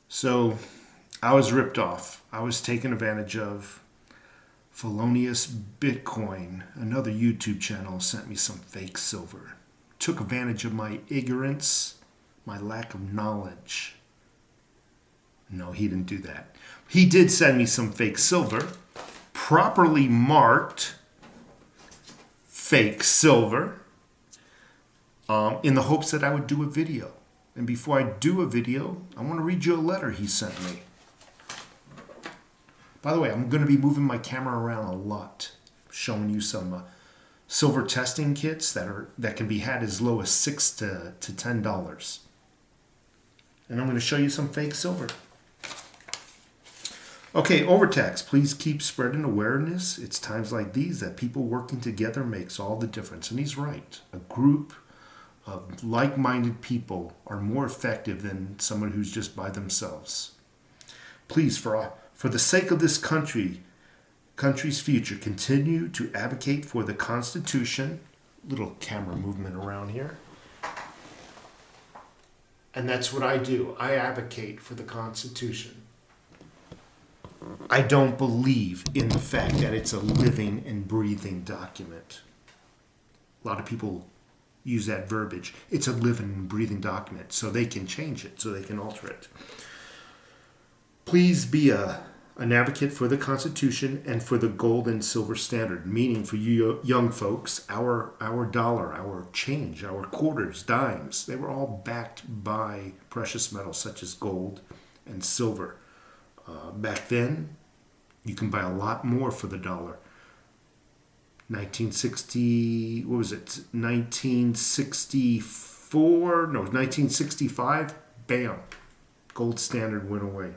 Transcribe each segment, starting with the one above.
So I was ripped off. I was taken advantage of. Felonious Bitcoin, another YouTube channel, sent me some fake silver. Took advantage of my ignorance, my lack of knowledge. No, he didn't do that. He did send me some fake silver, properly marked fake silver, in the hopes that I would do a video. And before I do a video, I want to read you a letter he sent me. By the way, I'm going to be moving my camera around a lot, showing you some silver testing kits that can be had as low as $6 to $10. And I'm going to show you some fake silver. Okay, overtax. Please keep spreading awareness. It's times like these that people working together makes all the difference. And he's right. A group of like-minded people are more effective than someone who's just by themselves. Please, for the sake of this country's future, continue to advocate for the Constitution. Little camera movement around here. And that's what I do. I advocate for the Constitution. I don't believe in the fact that it's a living and breathing document. A lot of people use that verbiage. It's a living and breathing document, so they can change it, so they can alter it. Please be an advocate for the Constitution and for the gold and silver standard, meaning for you young folks, our dollar, our change, our quarters, dimes, they were all backed by precious metals such as gold and silver. Back then, you can buy a lot more for the dollar. 1960, what was it? 1964? No, 1965. Bam. Gold standard went away.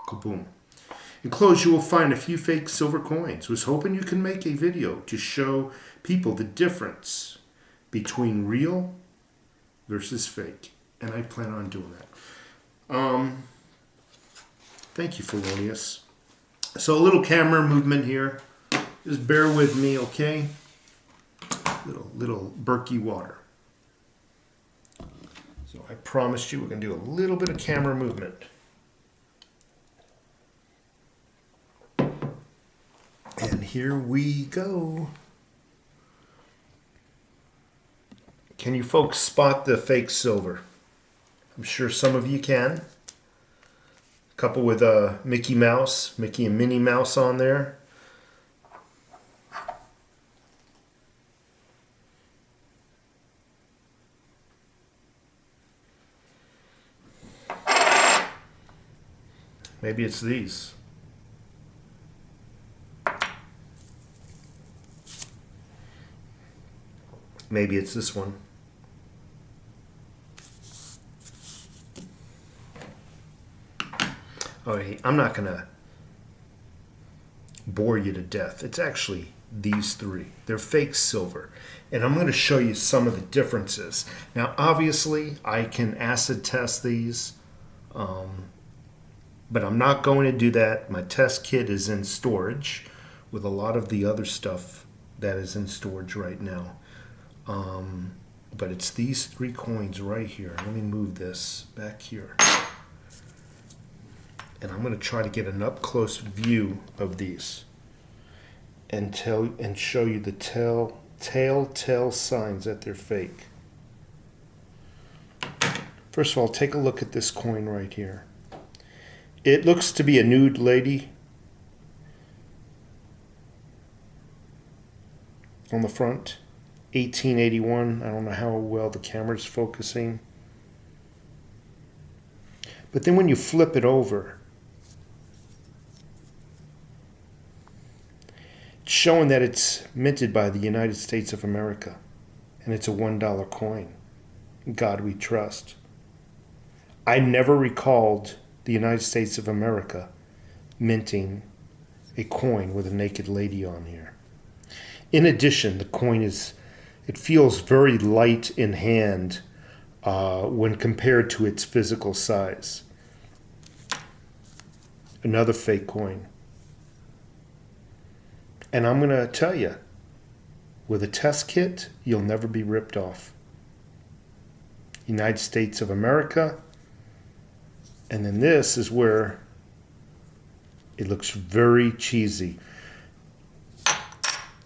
Kaboom. Enclosed, you will find a few fake silver coins. Was hoping you can make a video to show people the difference between real versus fake. And I plan on doing that. Thank you, Felonious. So a little camera movement here. Just bear with me, okay? Little Berkey water. So I promised you we're going to do a little bit of camera movement. And here we go. Can you folks spot the fake silver? I'm sure some of you can. A couple with Mickey and Minnie Mouse on there. Maybe it's these. Maybe it's this one. Okay, I'm not going to bore you to death. It's actually these three. They're fake silver. And I'm going to show you some of the differences. Now, obviously, I can acid test these, but I'm not going to do that. My test kit is in storage with a lot of the other stuff that is in storage right now. But it's these three coins right here. Let me move this back here. And I'm going to try to get an up-close view of these and show you the telltale signs that they're fake. First of all, take a look at this coin right here. It looks to be a nude lady on the front. 1881. I don't know how well the camera's focusing. But then when you flip it over, it's showing that it's minted by the United States of America. And it's a $1 coin. God we trust. I never recalled the United States of America minting a coin with a naked lady on here. In addition, the coin it feels very light in hand when compared to its physical size. Another fake coin. And I'm going to tell you, with a test kit, you'll never be ripped off. United States of America. And then this is where it looks very cheesy.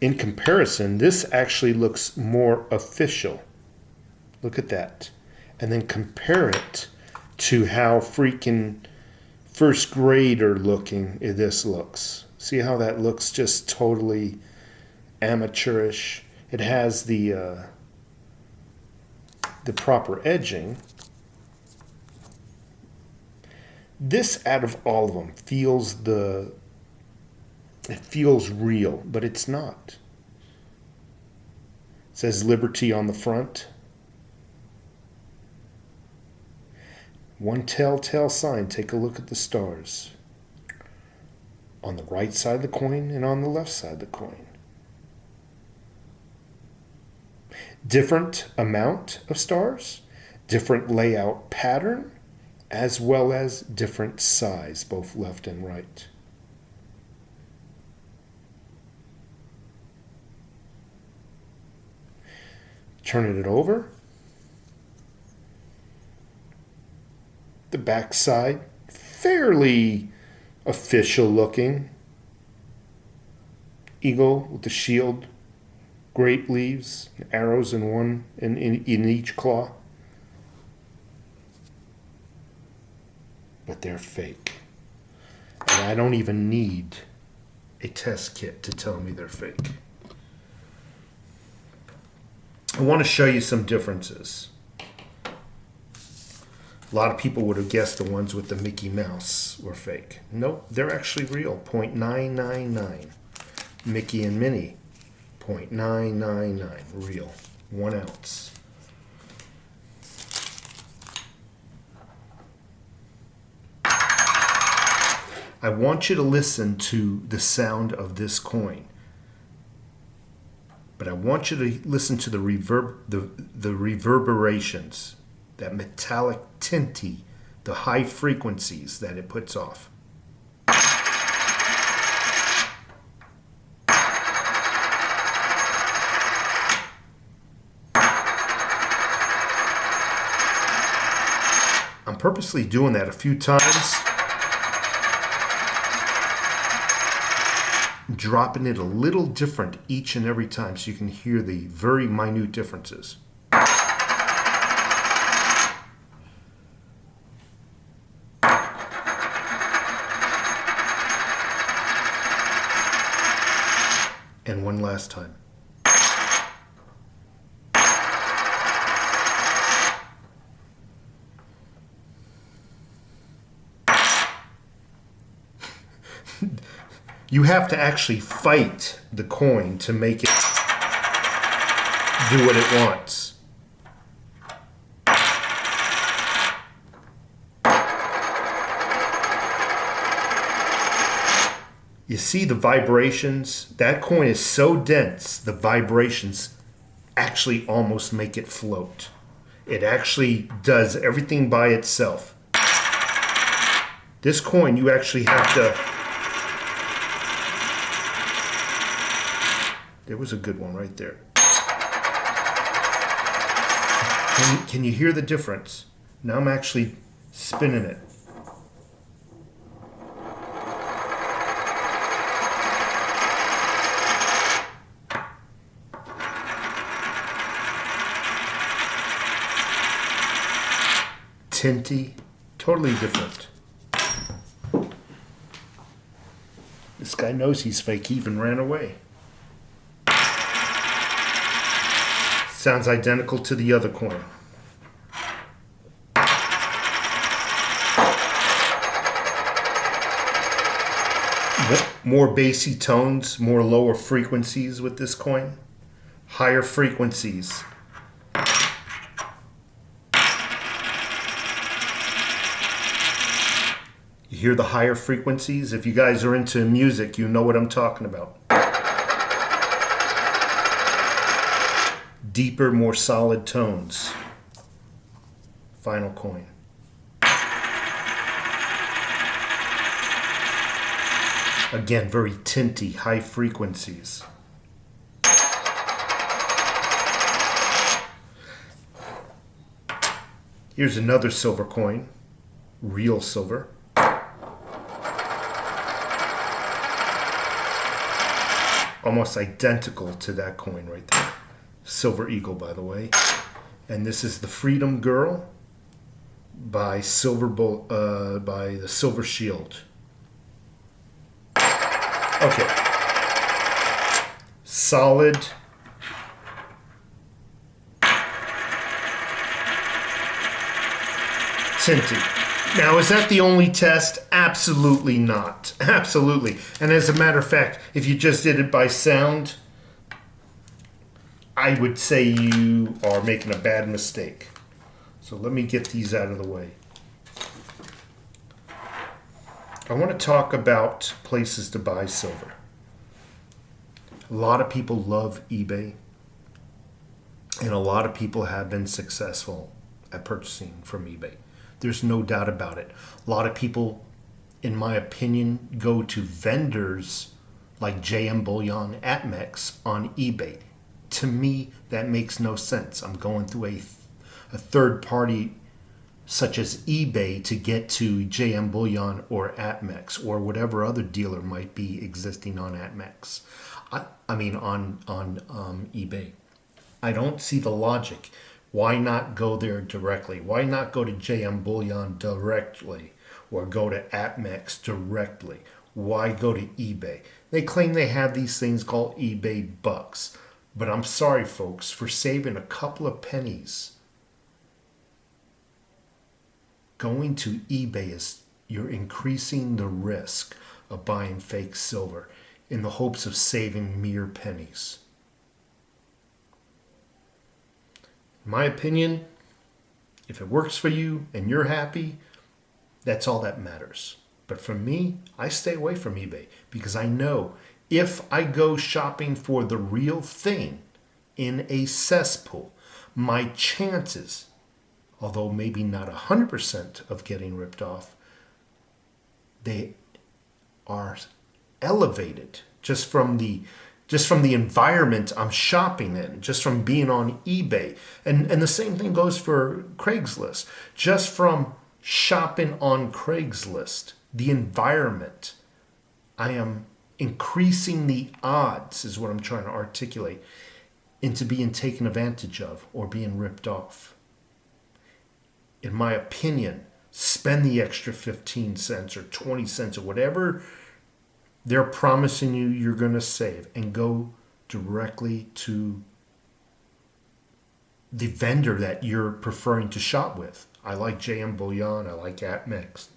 In comparison, this actually looks more official. Look at that. And then compare it to how freaking first grader looking this looks. See how that looks just totally amateurish. It has the proper edging. This, out of all of them, it feels real, but it's not. It says Liberty on the front. One telltale sign, take a look at the stars. On the right side of the coin and on the left side of the coin. Different amount of stars, different layout pattern, as well as different size, both left and right. Turning it over. The back side, fairly official looking. Eagle with the shield, grape leaves, arrows in each claw. But they're fake. And I don't even need a test kit to tell me they're fake. I want to show you some differences. A lot of people would have guessed the ones with the Mickey Mouse were fake. Nope, they're actually real. 0.999. Mickey and Minnie, 0.999. Real. 1 ounce. I want you to listen to the sound of this coin. But I want you to listen to the reverberations, that metallic tinty, the high frequencies that it puts off. I'm purposely doing that a few times, dropping it a little different each and every time so you can hear the very minute differences. And one last time. You have to actually fight the coin to make it do what it wants. You see the vibrations? That coin is so dense, the vibrations actually almost make it float. It actually does everything by itself. This coin, you actually have to... There was a good one right there. Can you hear the difference? Now I'm actually spinning it. Tinty, totally different. This guy knows he's fake, he even ran away. Sounds identical to the other coin. More bassy tones, more lower frequencies with this coin. Higher frequencies. You hear the higher frequencies? If you guys are into music, you know what I'm talking about. Deeper, more solid tones. Final coin. Again, very tinty, high frequencies. Here's another silver coin, real silver. Almost identical to that coin right there. Silver Eagle, by the way. And this is the Freedom Girl by the Silver Shield. Okay. Solid. Tinted. Now, is that the only test? Absolutely not. Absolutely. And as a matter of fact, if you just did it by sound, I would say you are making a bad mistake. So let me get these out of the way. I want to talk about places to buy silver. A lot of people love eBay, and a lot of people have been successful at purchasing from eBay. There's no doubt about it. A lot of people, in my opinion, go to vendors like JM Bullion, Atmex on eBay. To me, that makes no sense. I'm going through a third party such as eBay to get to JM Bullion or Atmex or whatever other dealer might be existing on Atmex. I mean on eBay. I don't see the logic. Why not go there directly? Why not go to JM Bullion directly or go to Atmex directly? Why go to eBay? They claim they have these things called eBay bucks. But I'm sorry, folks, for saving a couple of pennies. Going to eBay is you're increasing the risk of buying fake silver in the hopes of saving mere pennies. In my opinion, if it works for you and you're happy, that's all that matters. But for me, I stay away from eBay because I know if I go shopping for the real thing in a cesspool, my chances, although maybe not 100% of getting ripped off, they are elevated just from the environment I'm shopping in, just from being on eBay. And the same thing goes for Craigslist. Just from shopping on Craigslist, the environment, I am increasing the odds, is what I'm trying to articulate, into being taken advantage of or being ripped off. In my opinion, spend the extra 15 cents or 20 cents or whatever they're promising you you're going to save and go directly to the vendor that you're preferring to shop with. I like JM Bullion, I like Atmex,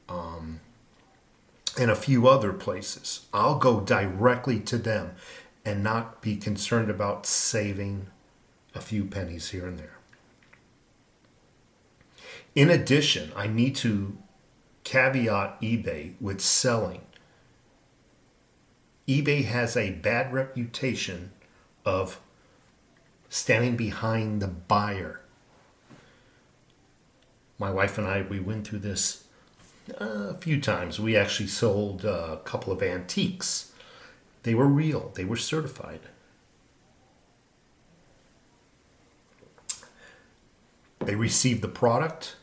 and a few other places. I'll go directly to them and not be concerned about saving a few pennies here and there. In addition, I need to caveat eBay with selling. eBay has a bad reputation of standing behind the buyer. My wife and I, we went through this a few times. We actually sold a couple of antiques. They were real. They were certified. They received the product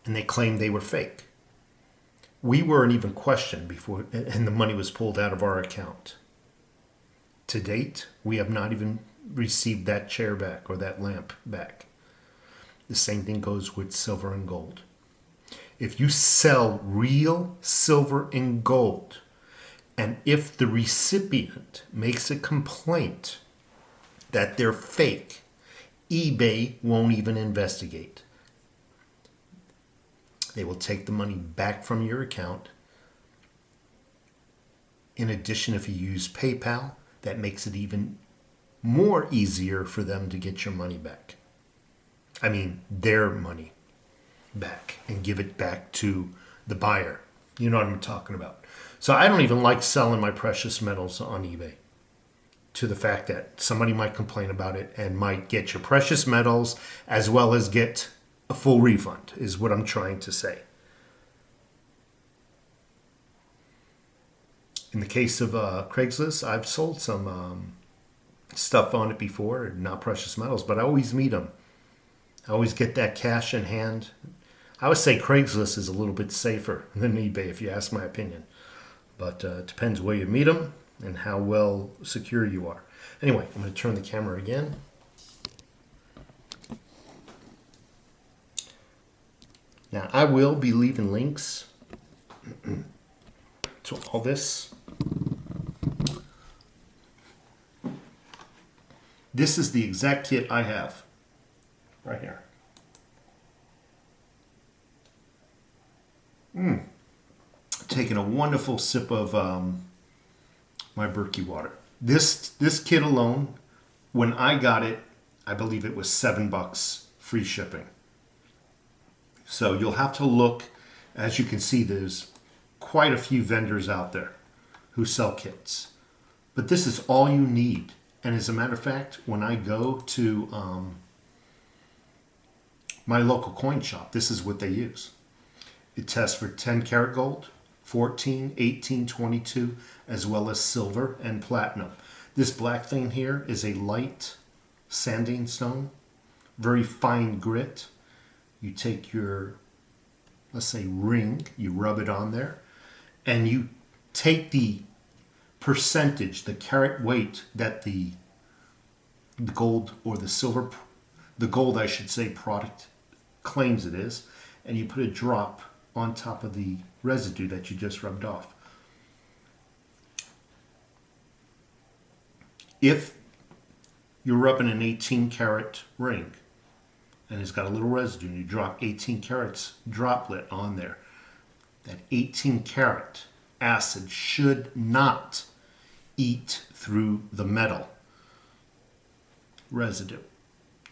and they claimed they were fake. We weren't even questioned before, and the money was pulled out of our account. To date, we have not even received that chair back or that lamp back. The same thing goes with silver and gold. If you sell real silver and gold, and if the recipient makes a complaint that they're fake, eBay won't even investigate. They will take the money back from your account. In addition, if you use PayPal, that makes it even more easier for them to get your money back. I mean, their money back and give it back to the buyer. You know what I'm talking about. So I don't even like selling my precious metals on eBay, to the fact that somebody might complain about it and might get your precious metals as well as get a full refund, is what I'm trying to say. In the case of Craigslist, I've sold some stuff on it before, not precious metals, but I always meet them. I always get that cash in hand. I would say Craigslist is a little bit safer than eBay, if you ask my opinion. But it depends where you meet them and how well secure you are. Anyway, I'm going to turn the camera again. Now, I will be leaving links to all this. This is the exact kit I have right here. Taking a wonderful sip of my Berkey water. This kit alone, when I got it, I believe it was $7 free shipping. So you'll have to look. As you can see, there's quite a few vendors out there who sell kits. But this is all you need. And as a matter of fact, when I go to my local coin shop, this is what they use. It tests for 10 karat gold, 14, 18, 22, as well as silver and platinum. This black thing here is a light sanding stone, very fine grit. You take your, let's say, ring, you rub it on there, and you take the percentage, the carat weight that the gold or the silver, the gold, I should say, product claims it is, and you put a drop on top of the residue that you just rubbed off. If you're rubbing an 18 karat ring and it's got a little residue and you drop 18 carats droplet on there, that 18 karat acid should not eat through the metal residue.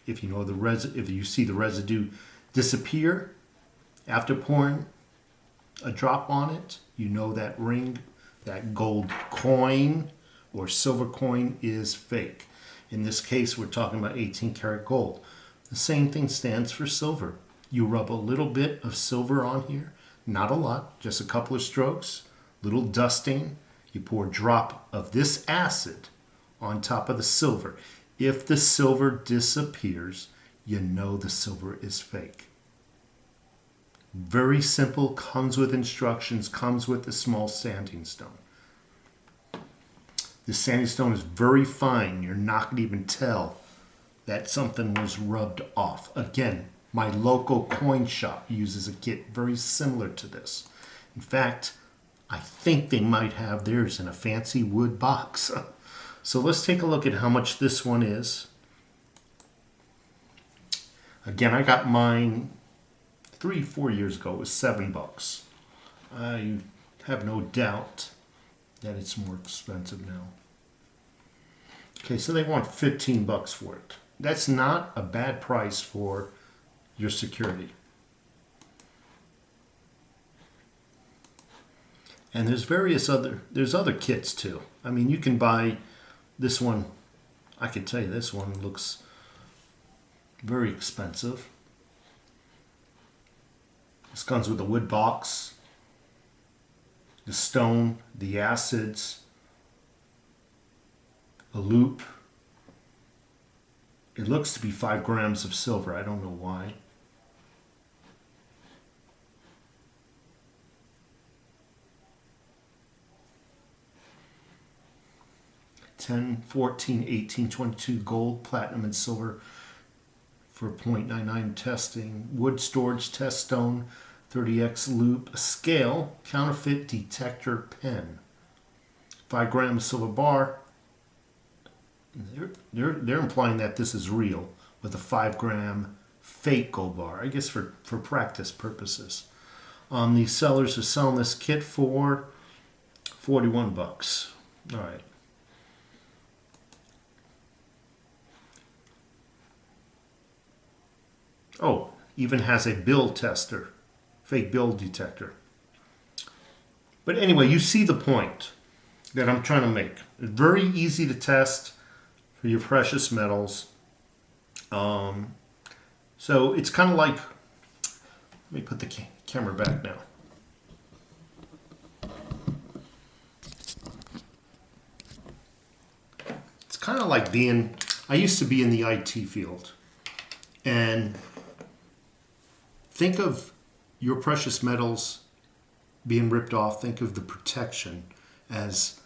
If you know if you see the residue disappear after pouring a drop on it, you know that ring, that gold coin or silver coin is fake. In this case, we're talking about 18 karat gold. The same thing stands for silver. You rub a little bit of silver on here, not a lot, just a couple of strokes, little dusting. You pour a drop of this acid on top of the silver. If the silver disappears, you know the silver is fake. Very simple, comes with instructions, comes with a small sanding stone. The sanding stone is very fine. You're not going to even tell that something was rubbed off. Again, my local coin shop uses a kit very similar to this. In fact, I think they might have theirs in a fancy wood box. So let's take a look at how much this one is. Again, I got mine 3-4 years ago. It was $7. I have no doubt that it's more expensive now. Okay, so they want $15 for it. That's not a bad price for your security. And there's other kits too. I mean, you can buy this one. I can tell you this one looks very expensive. This comes with a wood box, the stone, the acids, a loop. It looks to be 5 grams of silver. I don't know why. $10, $14, $18, $22 gold, platinum, and silver for 0.99 testing. Wood storage test stone, 30x loop, a scale, counterfeit detector pen. 5 grams silver bar. They're implying that this is real with a 5 gram fake gold bar, I guess for practice purposes. These sellers are selling this kit for $41. All right. Oh, even has a bill tester, fake bill detector. But anyway, you see the point that I'm trying to make. It's very easy to test for your precious metals. So it's kind of like, let me put the camera back now. kind of like I used to be in the IT field. And think of your precious metals being ripped off. Think of the protection as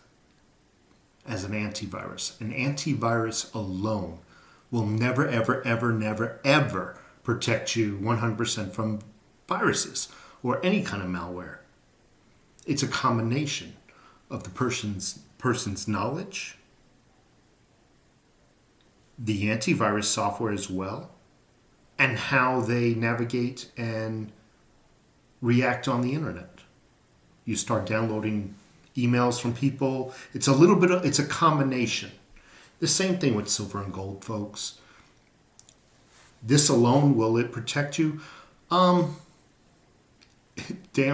an antivirus. An antivirus alone will never, ever, ever, never, ever protect you 100% from viruses or any kind of malware. It's a combination of the person's knowledge, the antivirus software as well, and how they navigate and react on the internet. You start downloading emails from people. It's a combination. The same thing with silver and gold, folks. This alone, will it protect you? Damn,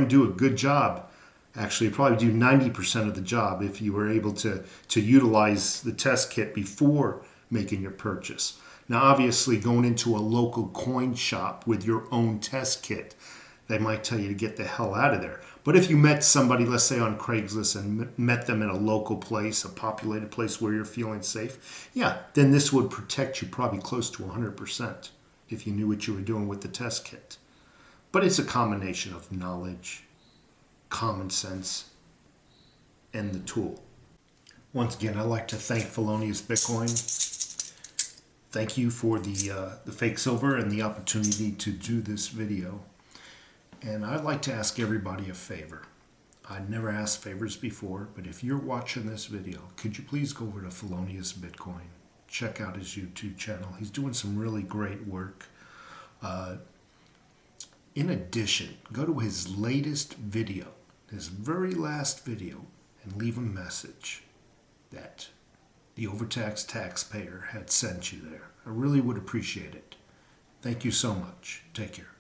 do a good job. Actually, it'd probably do 90% of the job if you were able to utilize the test kit before making your purchase. Now, obviously, going into a local coin shop with your own test kit, they might tell you to get the hell out of there. But if you met somebody, let's say on Craigslist, and met them in a local place, a populated place where you're feeling safe, yeah, then this would protect you probably close to 100% if you knew what you were doing with the test kit. But it's a combination of knowledge, common sense, and the tool. Once again, I'd like to thank Felonious Bitcoin. Thank you for the fake silver and the opportunity to do this video. And I'd like to ask everybody a favor. I'd never asked favors before, but if you're watching this video, could you please go over to Felonious Bitcoin? Check out his YouTube channel. He's doing some really great work. In addition, go to his latest video, his very last video, and leave a message that the overtaxed taxpayer had sent you there. I really would appreciate it. Thank you so much. Take care.